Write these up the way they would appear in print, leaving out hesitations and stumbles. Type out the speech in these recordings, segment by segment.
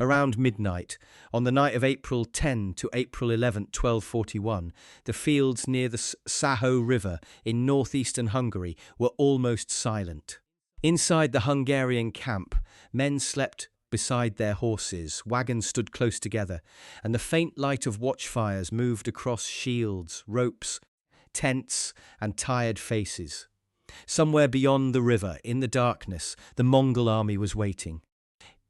Around midnight, on the night of April 10 to April 11, 1241, the fields near the Sajó River in northeastern Hungary were almost silent. Inside the Hungarian camp, men slept beside their horses, wagons stood close together, and the faint light of watchfires moved across shields, ropes, tents, and tired faces. Somewhere beyond the river, in the darkness, the Mongol army was waiting.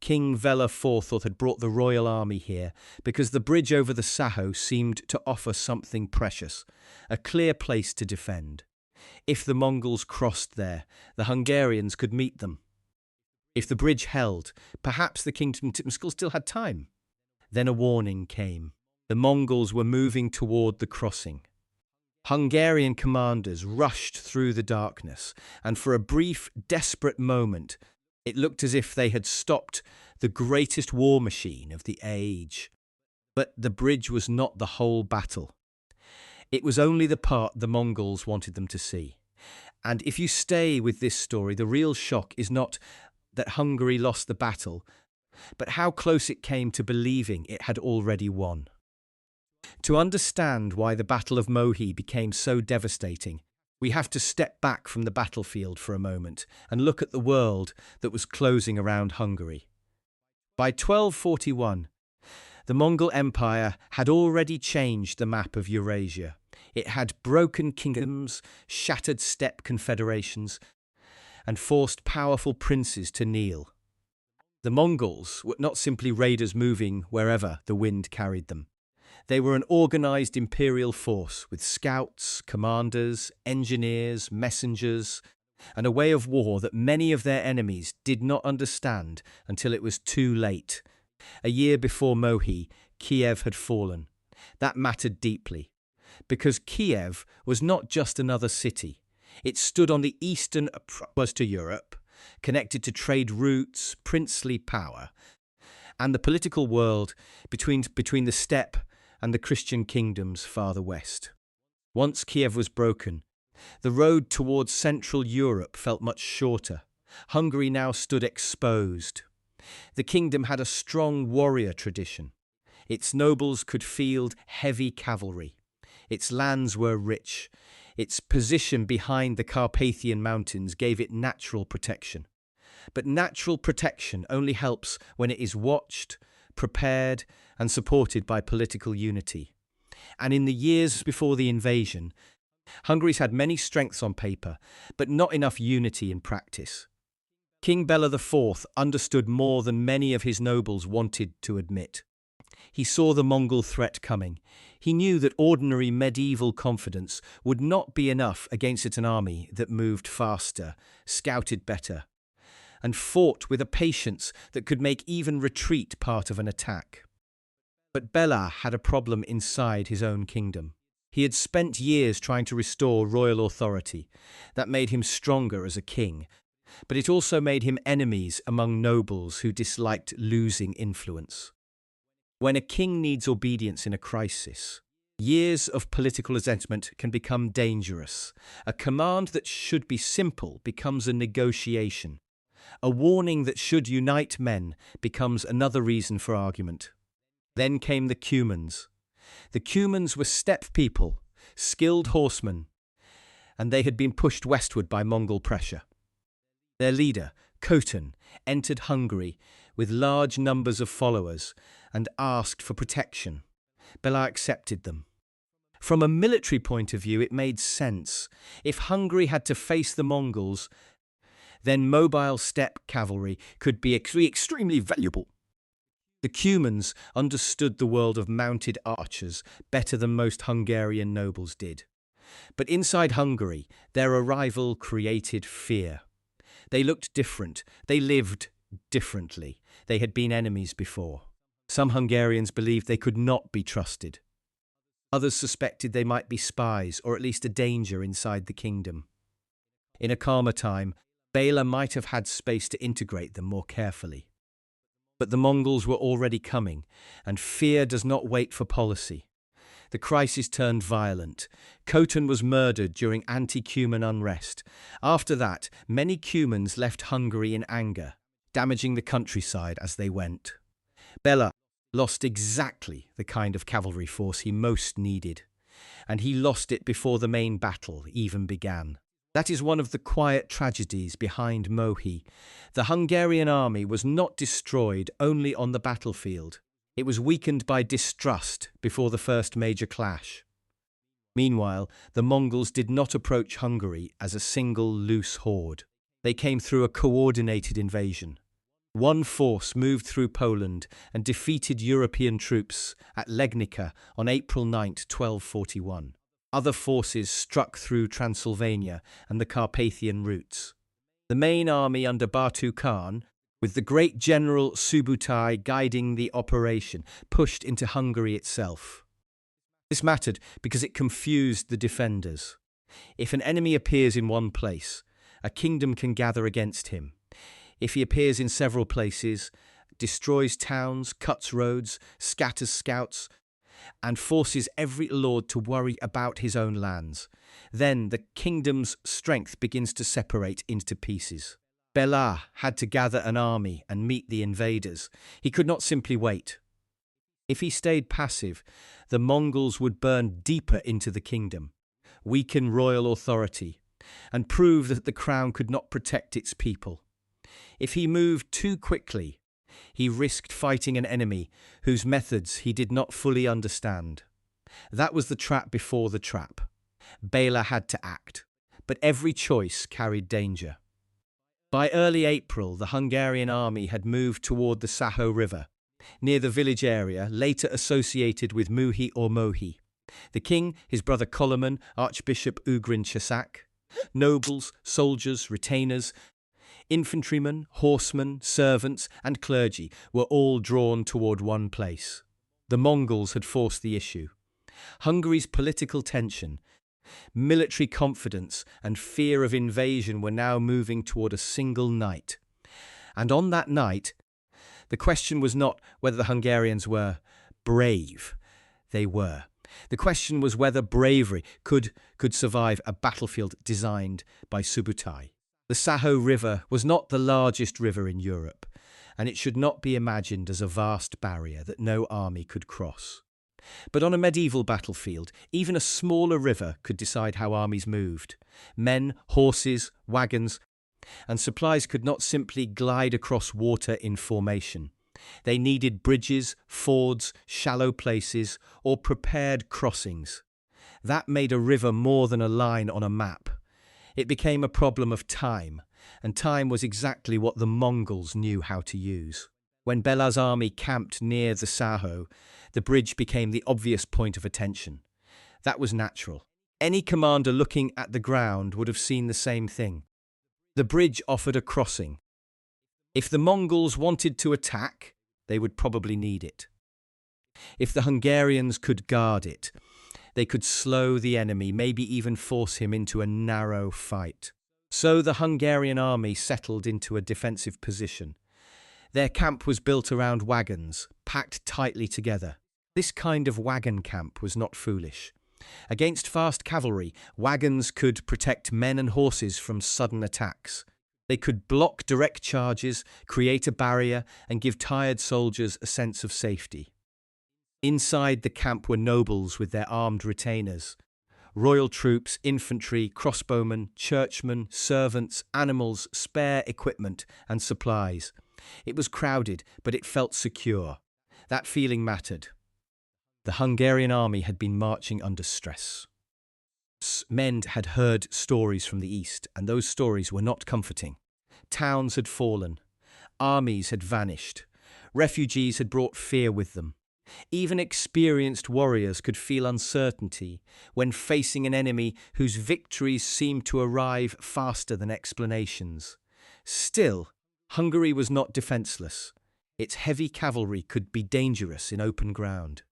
King Béla IV had brought the royal army here because the bridge over the Sajó seemed to offer something precious, a clear place to defend. If the Mongols crossed there, the Hungarians could meet them. If the bridge held, perhaps the kingdom still had time. Then a warning came. The Mongols were moving toward the crossing. Hungarian commanders rushed through the darkness, and for a brief, desperate moment, it looked as if they had stopped the greatest war machine of the age. But the bridge was not the whole battle. It was only the part the Mongols wanted them to see. And if you stay with this story, the real shock is not that Hungary lost the battle, but how close it came to believing it had already won. To understand why the Battle of Mohi became so devastating, we have to step back from the battlefield for a moment and look at the world that was closing around Hungary. By 1241, the Mongol Empire had already changed the map of Eurasia. It had broken kingdoms, shattered steppe confederations, and forced powerful princes to kneel. The Mongols were not simply raiders moving wherever the wind carried them. They were an organized imperial force with scouts, commanders, engineers, messengers, and a way of war that many of their enemies did not understand until it was too late. A year before Mohi, Kiev had fallen. That mattered deeply, because Kiev was not just another city. It stood on the eastern approach to Europe, connected to trade routes, princely power, and the political world between the steppe and the Christian kingdoms farther west. Once Kiev was broken, the road towards Central Europe felt much shorter. Hungary now stood exposed. The kingdom had a strong warrior tradition. Its nobles could field heavy cavalry. Its lands were rich. Its position behind the Carpathian Mountains gave it natural protection. But natural protection only helps when it is watched, prepared, and supported by political unity. And in the years before the invasion, Hungary's had many strengths on paper, but not enough unity in practice. King Béla IV understood more than many of his nobles wanted to admit. He saw the Mongol threat coming. He knew that ordinary medieval confidence would not be enough against an army that moved faster, scouted better, and fought with a patience that could make even retreat part of an attack. But Béla had a problem inside his own kingdom. He had spent years trying to restore royal authority. That made him stronger as a king, but it also made him enemies among nobles who disliked losing influence. When a king needs obedience in a crisis, years of political resentment can become dangerous. A command that should be simple becomes a negotiation. A warning that should unite men becomes another reason for argument. Then came the Cumans. The Cumans were steppe people, skilled horsemen, and they had been pushed westward by Mongol pressure. Their leader, Khotan, entered Hungary with large numbers of followers and asked for protection. Béla accepted them. From a military point of view, it made sense. If Hungary had to face the Mongols, then mobile steppe cavalry could be extremely valuable. The Cumans understood the world of mounted archers better than most Hungarian nobles did. But inside Hungary, their arrival created fear. They looked different. They lived differently. They had been enemies before. Some Hungarians believed they could not be trusted. Others suspected they might be spies or at least a danger inside the kingdom. In a calmer time, Béla might have had space to integrate them more carefully. But the Mongols were already coming, and fear does not wait for policy. The crisis turned violent. Khotan was murdered during anti-Cuman unrest. After that, many Cumans left Hungary in anger, damaging the countryside as they went. Béla lost exactly the kind of cavalry force he most needed, and he lost it before the main battle even began. That is one of the quiet tragedies behind Mohi. The Hungarian army was not destroyed only on the battlefield. It was weakened by distrust before the first major clash. Meanwhile, the Mongols did not approach Hungary as a single loose horde. They came through a coordinated invasion. One force moved through Poland and defeated European troops at Legnica on April 9, 1241. Other forces struck through Transylvania and the Carpathian routes. The main army under Batu Khan, with the great general Subutai guiding the operation, pushed into Hungary itself. This mattered because it confused the defenders. If an enemy appears in one place, a kingdom can gather against him. If he appears in several places, destroys towns, cuts roads, scatters scouts, and forces every lord to worry about his own lands, then the kingdom's strength begins to separate into pieces. Béla had to gather an army and meet the invaders. He could not simply wait. If he stayed passive, the Mongols would burn deeper into the kingdom, weaken royal authority, and prove that the crown could not protect its people. If he moved too quickly, he risked fighting an enemy whose methods he did not fully understand. That was the trap before the trap. Béla had to act, but every choice carried danger. By early April, the Hungarian army had moved toward the Sajó River, near the village area later associated with Muhi or Mohi. The king, his brother Koloman, Archbishop Ugrin Chasak, nobles, soldiers, retainers, infantrymen, horsemen, servants, and clergy were all drawn toward one place. The Mongols had forced the issue. Hungary's political tension, military confidence, and fear of invasion were now moving toward a single night. And on that night, the question was not whether the Hungarians were brave. They were. The question was whether bravery could survive a battlefield designed by Subutai. The Sajó River was not the largest river in Europe, and it should not be imagined as a vast barrier that no army could cross. But on a medieval battlefield, even a smaller river could decide how armies moved. Men, horses, wagons, and supplies could not simply glide across water in formation. They needed bridges, fords, shallow places, or prepared crossings. That made a river more than a line on a map. It became a problem of time, and time was exactly what the Mongols knew how to use. When Béla's army camped near the Sajó, the bridge became the obvious point of attention. That was natural. Any commander looking at the ground would have seen the same thing. The bridge offered a crossing. If the Mongols wanted to attack, they would probably need it. If the Hungarians could guard it, they could slow the enemy, maybe even force him into a narrow fight. So the Hungarian army settled into a defensive position. Their camp was built around wagons, packed tightly together. This kind of wagon camp was not foolish. Against fast cavalry, wagons could protect men and horses from sudden attacks. They could block direct charges, create a barrier, and give tired soldiers a sense of safety. Inside the camp were nobles with their armed retainers, royal troops, infantry, crossbowmen, churchmen, servants, animals, spare equipment, and supplies. It was crowded, but it felt secure. That feeling mattered. The Hungarian army had been marching under stress. Men had heard stories from the east, and those stories were not comforting. Towns had fallen. Armies had vanished. Refugees had brought fear with them. Even experienced warriors could feel uncertainty when facing an enemy whose victories seemed to arrive faster than explanations. Still, Hungary was not defenseless. Its heavy cavalry could be dangerous in open ground.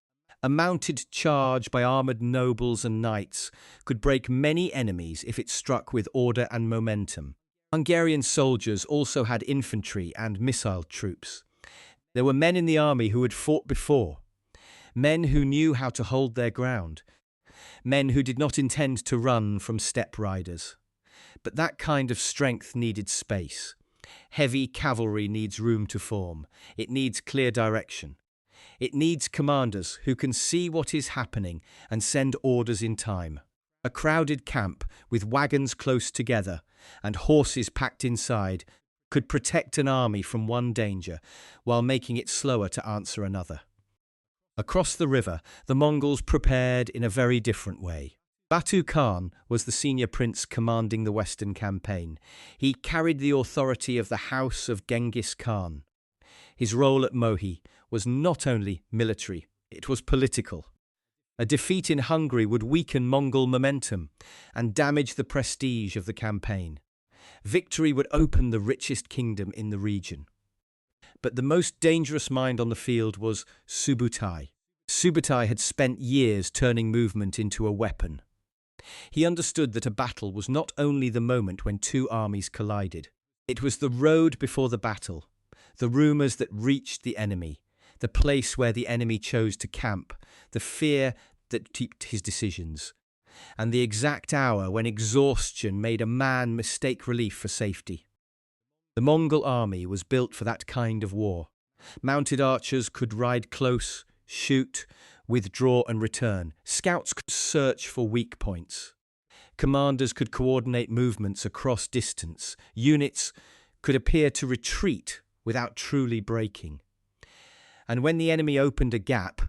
A mounted charge by armoured nobles and knights could break many enemies if it struck with order and momentum. Hungarian soldiers also had infantry and missile troops. There were men in the army who had fought before, men who knew how to hold their ground, men who did not intend to run from steppe riders. But that kind of strength needed space. Heavy cavalry needs room to form. It needs clear direction. It needs commanders who can see what is happening and send orders in time. A crowded camp with wagons close together and horses packed inside could protect an army from one danger while making it slower to answer another. Across the river, the Mongols prepared in a very different way. Batu Khan was the senior prince commanding the Western campaign. He carried the authority of the house of Genghis Khan. His role at Mohi was not only military, it was political. A defeat in Hungary would weaken Mongol momentum and damage the prestige of the campaign. Victory would open the richest kingdom in the region. But the most dangerous mind on the field was Subutai. Subutai had spent years turning movement into a weapon. He understood that a battle was not only the moment when two armies collided. It was the road before the battle, the rumours that reached the enemy, the place where the enemy chose to camp, the fear that tipped his decisions, and the exact hour when exhaustion made a man mistake relief for safety. The Mongol army was built for that kind of war. Mounted archers could ride close, shoot, withdraw and return. Scouts could search for weak points. Commanders could coordinate movements across distance. Units could appear to retreat without truly breaking. And when the enemy opened a gap,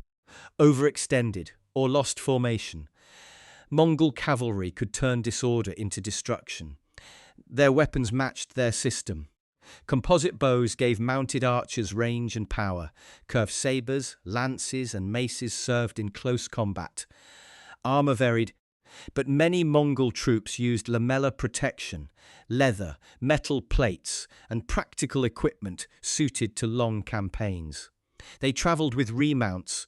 overextended, or lost formation, Mongol cavalry could turn disorder into destruction. Their weapons matched their system. Composite bows gave mounted archers range and power. Curved sabres, lances and maces served in close combat. Armour varied, but many Mongol troops used lamella protection, leather, metal plates and practical equipment suited to long campaigns. They travelled with remounts,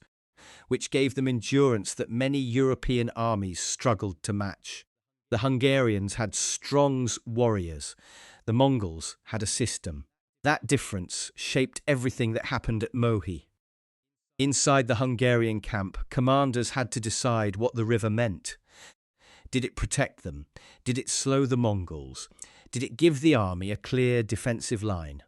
which gave them endurance that many European armies struggled to match. The Hungarians had strong warriors. The Mongols had a system. That difference shaped everything that happened at Mohi. Inside the Hungarian camp, commanders had to decide what the river meant. Did it protect them? Did it slow the Mongols? Did it give the army a clear defensive line?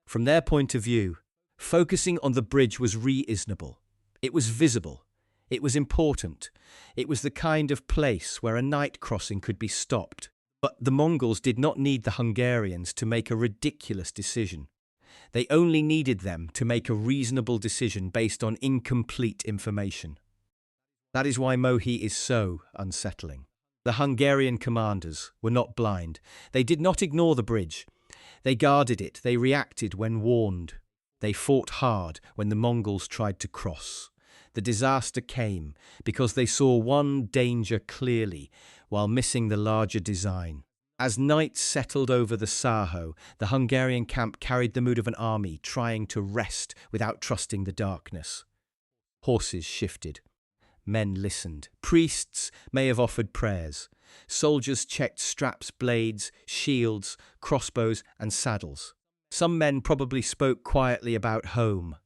From their point of view, focusing on the bridge was reasonable. It was visible. It was important. It was the kind of place where a night crossing could be stopped. But the Mongols did not need the Hungarians to make a ridiculous decision. They only needed them to make a reasonable decision based on incomplete information. That is why Mohi is so unsettling. The Hungarian commanders were not blind. They did not ignore the bridge. They guarded it. They reacted when warned. They fought hard when the Mongols tried to cross. The disaster came because they saw one danger clearly while missing the larger design. As night settled over the Sajó, the Hungarian camp carried the mood of an army trying to rest without trusting the darkness. Horses shifted. Men listened. Priests may have offered prayers. Soldiers checked straps, blades, shields, crossbows and saddles. Some men probably spoke quietly about home.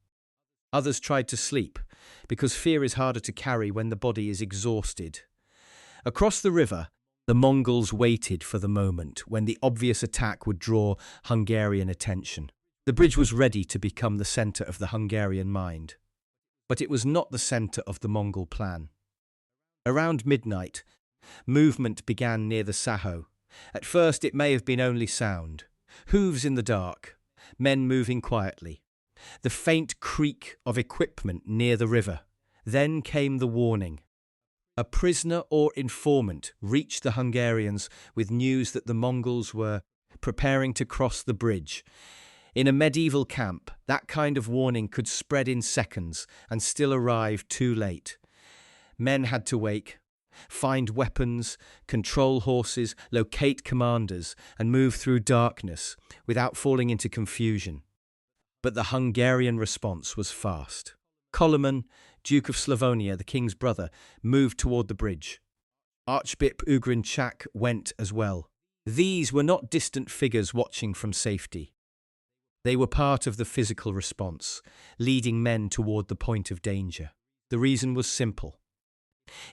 Others tried to sleep, because fear is harder to carry when the body is exhausted. Across the river, the Mongols waited for the moment when the obvious attack would draw Hungarian attention. The bridge was ready to become the centre of the Hungarian mind. But it was not the centre of the Mongol plan. Around midnight, movement began near the Sajó. At first it may have been only sound. Hooves in the dark, men moving quietly. The faint creak of equipment near the river. Then came the warning. A prisoner or informant reached the Hungarians with news that the Mongols were preparing to cross the bridge. In a medieval camp, that kind of warning could spread in seconds and still arrive too late. Men had to wake, find weapons, control horses, locate commanders, and move through darkness without falling into confusion. But the Hungarian response was fast. Koloman, Duke of Slavonia, the king's brother, moved toward the bridge. Archbishop Ugrin Chak went as well. These were not distant figures watching from safety. They were part of the physical response, leading men toward the point of danger. The reason was simple.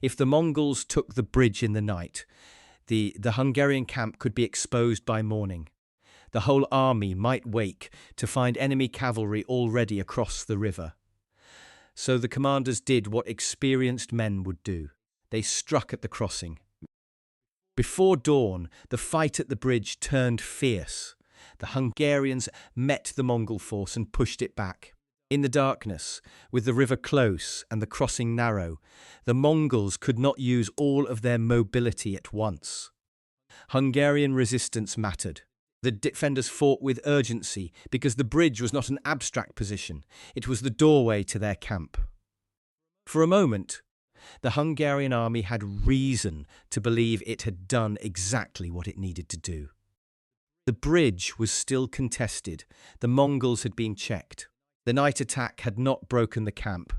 If the Mongols took the bridge in the night, the Hungarian camp could be exposed by morning. The whole army might wake to find enemy cavalry already across the river. So the commanders did what experienced men would do. They struck at the crossing. Before dawn, the fight at the bridge turned fierce. The Hungarians met the Mongol force and pushed it back. In the darkness, with the river close and the crossing narrow, the Mongols could not use all of their mobility at once. Hungarian resistance mattered. The defenders fought with urgency because the bridge was not an abstract position, it was the doorway to their camp. For a moment, the Hungarian army had reason to believe it had done exactly what it needed to do. The bridge was still contested, the Mongols had been checked. The night attack had not broken the camp.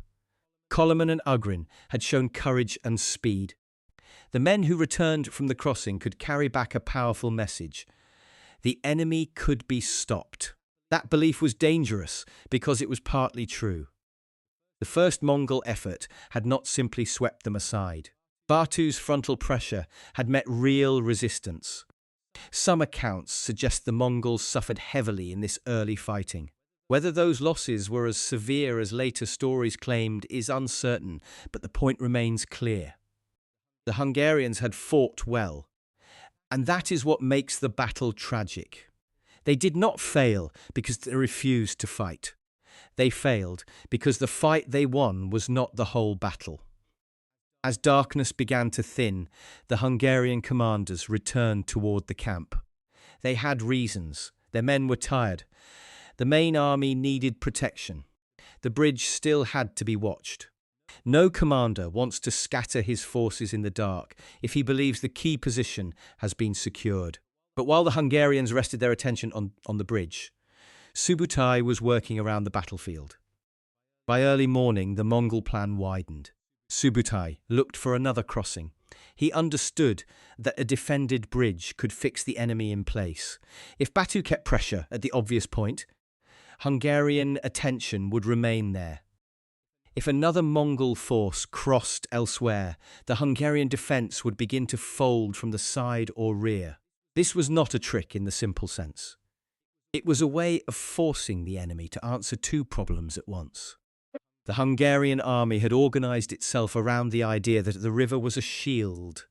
Koloman and Ugrin had shown courage and speed. The men who returned from the crossing could carry back a powerful message. The enemy could be stopped. That belief was dangerous because it was partly true. The first Mongol effort had not simply swept them aside. Batu's frontal pressure had met real resistance. Some accounts suggest the Mongols suffered heavily in this early fighting. Whether those losses were as severe as later stories claimed is uncertain, but the point remains clear. The Hungarians had fought well. And that is what makes the battle tragic. They did not fail because they refused to fight. They failed because the fight they won was not the whole battle. As darkness began to thin, the Hungarian commanders returned toward the camp. They had reasons. Their men were tired. The main army needed protection. The bridge still had to be watched. No commander wants to scatter his forces in the dark if he believes the key position has been secured. But while the Hungarians rested their attention on the bridge, Subutai was working around the battlefield. By early morning, the Mongol plan widened. Subutai looked for another crossing. He understood that a defended bridge could fix the enemy in place. If Batu kept pressure at the obvious point, Hungarian attention would remain there. If another Mongol force crossed elsewhere, the Hungarian defence would begin to fold from the side or rear. This was not a trick in the simple sense. It was a way of forcing the enemy to answer two problems at once. The Hungarian army had organised itself around the idea that the river was a shield.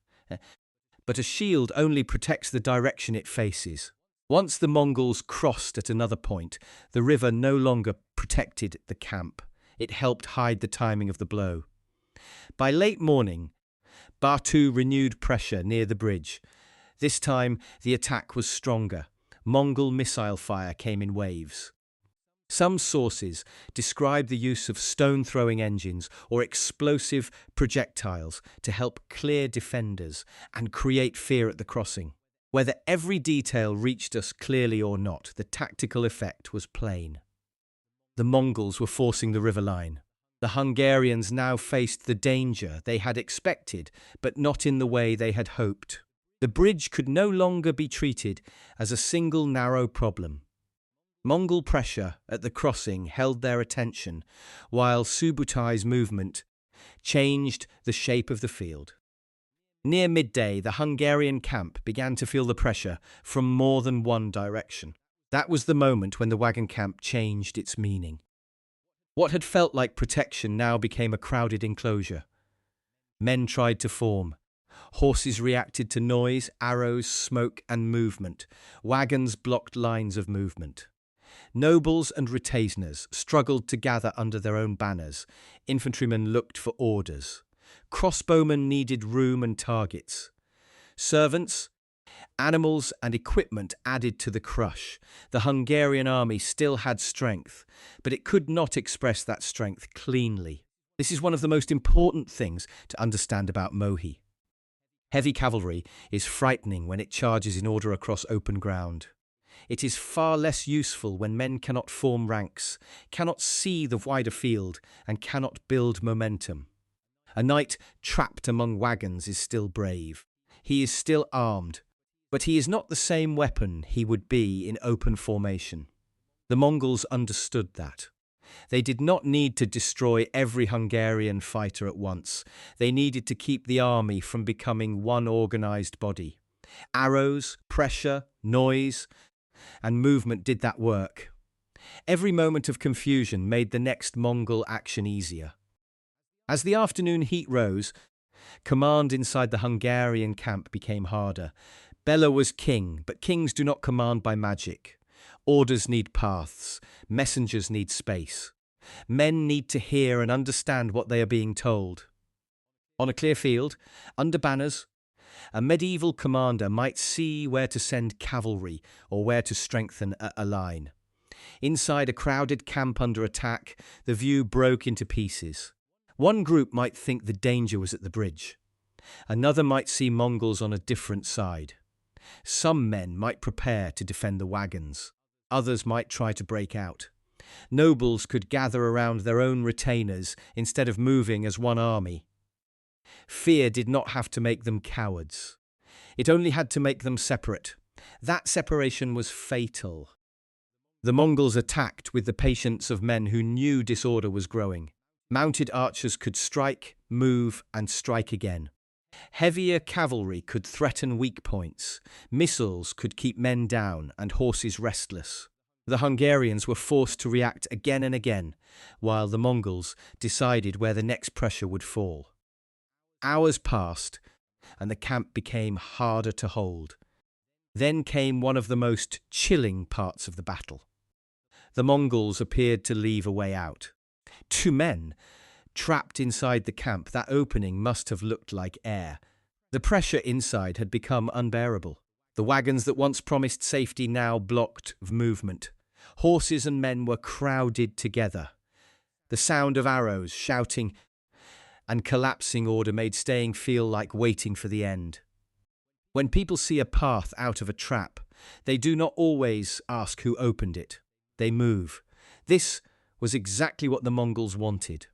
But a shield only protects the direction it faces. Once the Mongols crossed at another point, the river no longer protected the camp. It helped hide the timing of the blow. By late morning, Batu renewed pressure near the bridge. This time, the attack was stronger. Mongol missile fire came in waves. Some sources describe the use of stone-throwing engines or explosive projectiles to help clear defenders and create fear at the crossing. Whether every detail reached us clearly or not, the tactical effect was plain. The Mongols were forcing the river line. The Hungarians now faced the danger they had expected, but not in the way they had hoped. The bridge could no longer be treated as a single narrow problem. Mongol pressure at the crossing held their attention, while Subutai's movement changed the shape of the field. Near midday, the Hungarian camp began to feel the pressure from more than one direction. That was the moment when the wagon camp changed its meaning. What had felt like protection now became a crowded enclosure. Men tried to form. Horses reacted to noise, arrows, smoke, and movement. Wagons blocked lines of movement. Nobles and retainers struggled to gather under their own banners. Infantrymen looked for orders. Crossbowmen needed room and targets. Servants, animals, and equipment added to the crush. The Hungarian army still had strength, but it could not express that strength cleanly. This is one of the most important things to understand about Mohi. Heavy cavalry is frightening when it charges in order across open ground. It is far less useful when men cannot form ranks, cannot see the wider field, and cannot build momentum. A knight trapped among wagons is still brave. He is still armed, but he is not the same weapon he would be in open formation. The Mongols understood that. They did not need to destroy every Hungarian fighter at once. They needed to keep the army from becoming one organized body. Arrows, pressure, noise, and movement did that work. Every moment of confusion made the next Mongol action easier. As the afternoon heat rose, command inside the Hungarian camp became harder. Béla was king, but kings do not command by magic. Orders need paths, messengers need space. Men need to hear and understand what they are being told. On a clear field, under banners, a medieval commander might see where to send cavalry or where to strengthen a line. Inside a crowded camp under attack, the view broke into pieces. One group might think the danger was at the bridge. Another might see Mongols on a different side. Some men might prepare to defend the wagons. Others might try to break out. Nobles could gather around their own retainers instead of moving as one army. Fear did not have to make them cowards. It only had to make them separate. That separation was fatal. The Mongols attacked with the patience of men who knew disorder was growing. Mounted archers could strike, move, and strike again. Heavier cavalry could threaten weak points. Missiles could keep men down and horses restless. The Hungarians were forced to react again and again, while the Mongols decided where the next pressure would fall. Hours passed, and the camp became harder to hold. Then came one of the most chilling parts of the battle. The Mongols appeared to leave a way out. Two men, trapped inside the camp, that opening must have looked like air. The pressure inside had become unbearable. The wagons that once promised safety now blocked movement. Horses and men were crowded together. The sound of arrows, shouting, and collapsing order made staying feel like waiting for the end. When people see a path out of a trap, they do not always ask who opened it. They move. This was exactly what the Mongols wanted.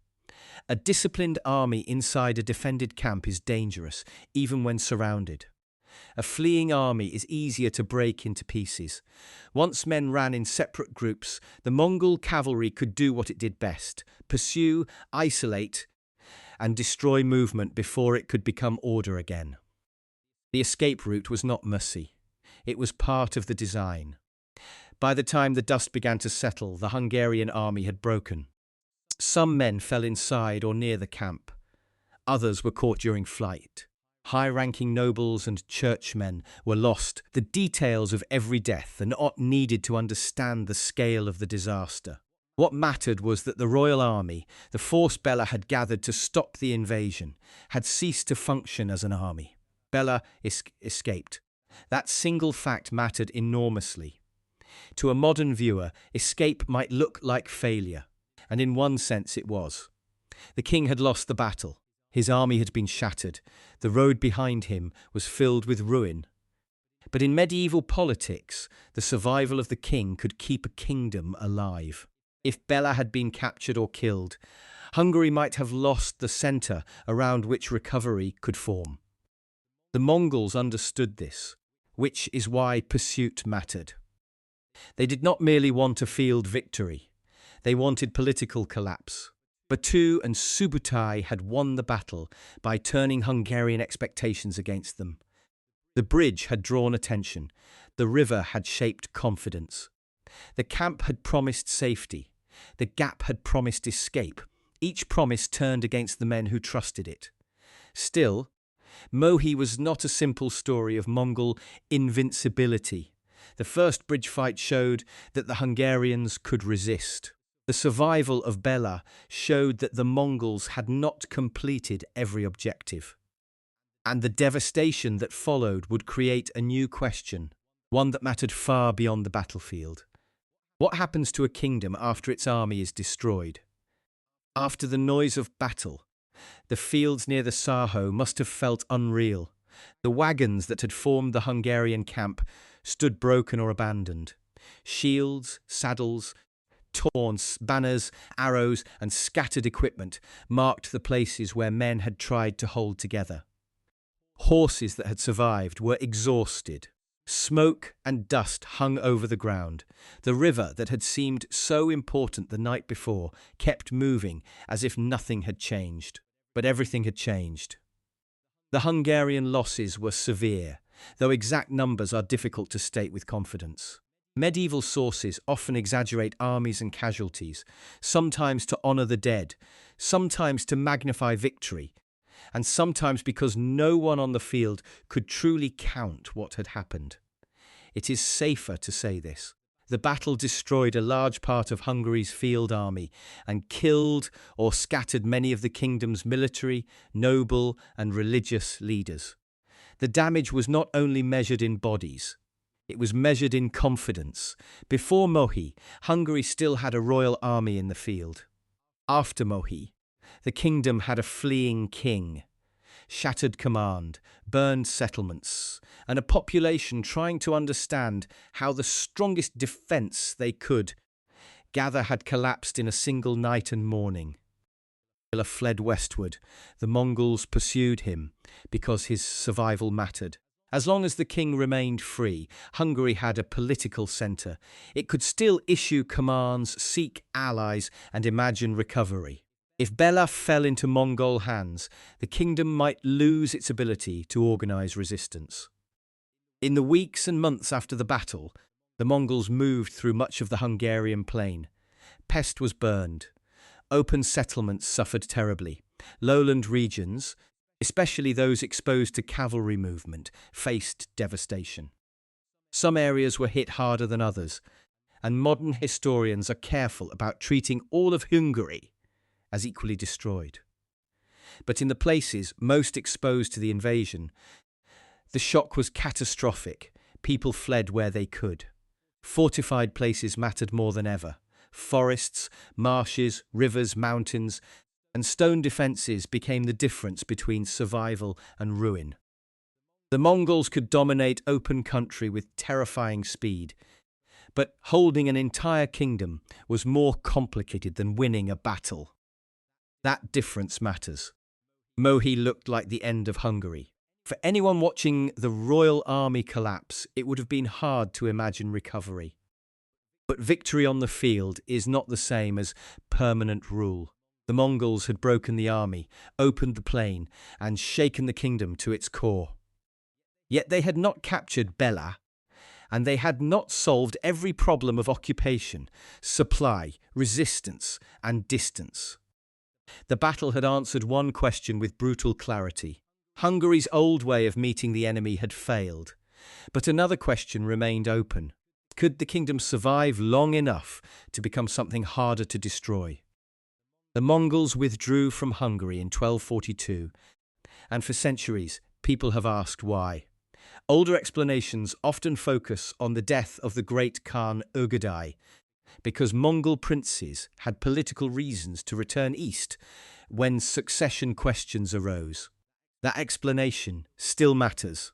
A disciplined army inside a defended camp is dangerous, even when surrounded. A fleeing army is easier to break into pieces. Once men ran in separate groups, the Mongol cavalry could do what it did best: pursue, isolate, and destroy movement before it could become order again. The escape route was not mercy. It was part of the design. By the time the dust began to settle, the Hungarian army had broken. Some men fell inside or near the camp. Others were caught during flight. High-ranking nobles and churchmen were lost. The details of every death are not needed to understand the scale of the disaster. What mattered was that the royal army, the force Béla had gathered to stop the invasion, had ceased to function as an army. Béla escaped. That single fact mattered enormously. To a modern viewer, escape might look like failure, and in one sense it was. The king had lost the battle. His army had been shattered. The road behind him was filled with ruin. But in medieval politics, the survival of the king could keep a kingdom alive. If Béla had been captured or killed, Hungary might have lost the centre around which recovery could form. The Mongols understood this, which is why pursuit mattered. They did not merely want a field victory. They wanted political collapse. Batu and Subutai had won the battle by turning Hungarian expectations against them. The bridge had drawn attention. The river had shaped confidence. The camp had promised safety. The gap had promised escape. Each promise turned against the men who trusted it. Still, Mohi was not a simple story of Mongol invincibility. The first bridge fight showed that the Hungarians could resist. The survival of Béla showed that the Mongols had not completed every objective. And the devastation that followed would create a new question, one that mattered far beyond the battlefield. What happens to a kingdom after its army is destroyed? After the noise of battle, the fields near the Sajó must have felt unreal. The wagons that had formed the Hungarian camp stood broken or abandoned. Shields, saddles, taunts, banners, arrows, and scattered equipment marked the places where men had tried to hold together. Horses that had survived were exhausted. Smoke and dust hung over the ground. The river that had seemed so important the night before kept moving as if nothing had changed. But everything had changed. The Hungarian losses were severe, though exact numbers are difficult to state with confidence. Medieval sources often exaggerate armies and casualties, sometimes to honor the dead, sometimes to magnify victory, and sometimes because no one on the field could truly count what had happened. It is safer to say this. The battle destroyed a large part of Hungary's field army and killed or scattered many of the kingdom's military, noble, and religious leaders. The damage was not only measured in bodies, it was measured in confidence. Before Mohi, Hungary still had a royal army in the field. After Mohi, the kingdom had a fleeing king, shattered command, burned settlements, and a population trying to understand how the strongest defense they could gather had collapsed in a single night and morning. Béla fled westward. The Mongols pursued him because his survival mattered. As long as the king remained free, Hungary had a political centre. It could still issue commands, seek allies, and imagine recovery. If Béla fell into Mongol hands, the kingdom might lose its ability to organise resistance. In the weeks and months after the battle, the Mongols moved through much of the Hungarian plain. Pest was burned. Open settlements suffered terribly. Lowland regions, especially those exposed to cavalry movement, faced devastation. Some areas were hit harder than others, and modern historians are careful about treating all of Hungary as equally destroyed. But in the places most exposed to the invasion, the shock was catastrophic. People fled where they could. Fortified places mattered more than ever. Forests, marshes, rivers, mountains, and stone defences became the difference between survival and ruin. The Mongols could dominate open country with terrifying speed, but holding an entire kingdom was more complicated than winning a battle. That difference matters. Mohi looked like the end of Hungary. For anyone watching the royal army collapse, it would have been hard to imagine recovery. But victory on the field is not the same as permanent rule. The Mongols had broken the army, opened the plain, and shaken the kingdom to its core. Yet they had not captured Béla, and they had not solved every problem of occupation, supply, resistance, and distance. The battle had answered one question with brutal clarity. Hungary's old way of meeting the enemy had failed, but another question remained open. Could the kingdom survive long enough to become something harder to destroy? The Mongols withdrew from Hungary in 1242, and for centuries people have asked why. Older explanations often focus on the death of the great Khan Subutai, because Mongol princes had political reasons to return east when succession questions arose. That explanation still matters,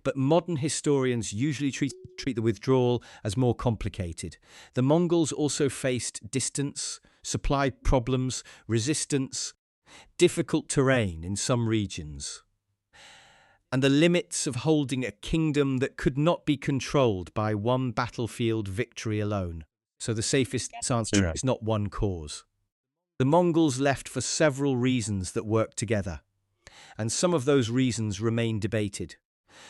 but modern historians usually treat the withdrawal as more complicated. The Mongols also faced distance, supply problems, resistance, difficult terrain in some regions, and the limits of holding a kingdom that could not be controlled by one battlefield victory alone. So the safest answer is not one cause. The Mongols left for several reasons that worked together, and some of those reasons remain debated.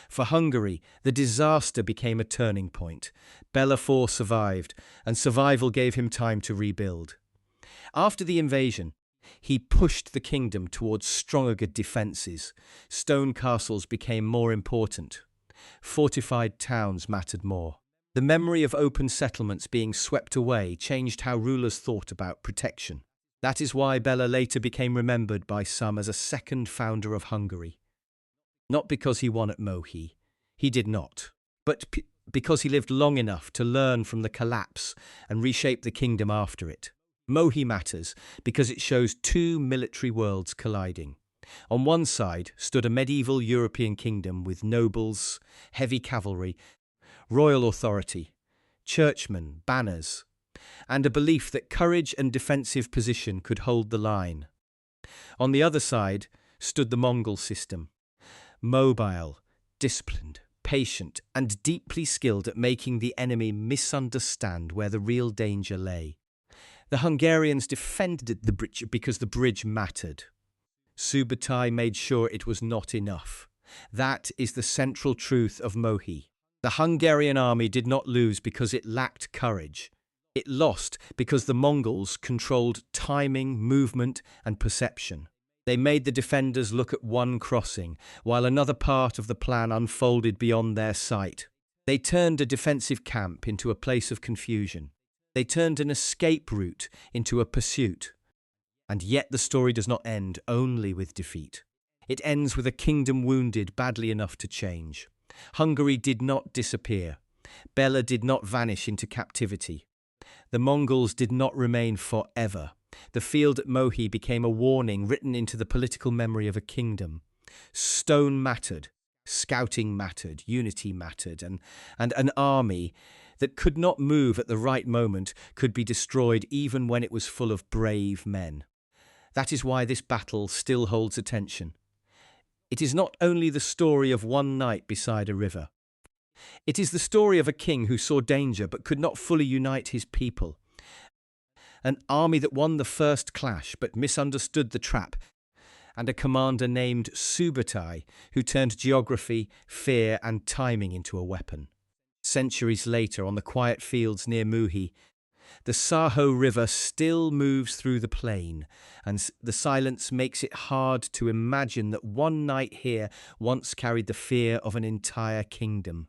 For Hungary, the disaster became a turning point. Béla IV survived, and survival gave him time to rebuild. After the invasion, he pushed the kingdom towards stronger defences. Stone castles became more important. Fortified towns mattered more. The memory of open settlements being swept away changed how rulers thought about protection. That is why Béla later became remembered by some as a second founder of Hungary. Not because he won at Mohi, he did not, but because he lived long enough to learn from the collapse and reshape the kingdom after it. Mohi matters because it shows two military worlds colliding. On one side stood a medieval European kingdom with nobles, heavy cavalry, royal authority, churchmen, banners, and a belief that courage and defensive position could hold the line. On the other side stood the Mongol system, mobile, disciplined, patient, and deeply skilled at making the enemy misunderstand where the real danger lay. The Hungarians defended the bridge because the bridge mattered. Subutai made sure it was not enough. That is the central truth of Mohi. The Hungarian army did not lose because it lacked courage. It lost because the Mongols controlled timing, movement, and perception. They made the defenders look at one crossing, while another part of the plan unfolded beyond their sight. They turned a defensive camp into a place of confusion. They turned an escape route into a pursuit. And yet the story does not end only with defeat. It ends with a kingdom wounded badly enough to change. Hungary did not disappear. Béla did not vanish into captivity. The Mongols did not remain forever. The field at Mohi became a warning written into the political memory of a kingdom. Stone mattered, scouting mattered, unity mattered, and an army that could not move at the right moment could be destroyed even when it was full of brave men. That is why this battle still holds attention. It is not only the story of one night beside a river. It is the story of a king who saw danger but could not fully unite his people. An army that won the first clash but misunderstood the trap, and a commander named Subutai who turned geography, fear, and timing into a weapon. Centuries later, on the quiet fields near Mohi, the Sajó River still moves through the plain, and the silence makes it hard to imagine that one night here once carried the fear of an entire kingdom.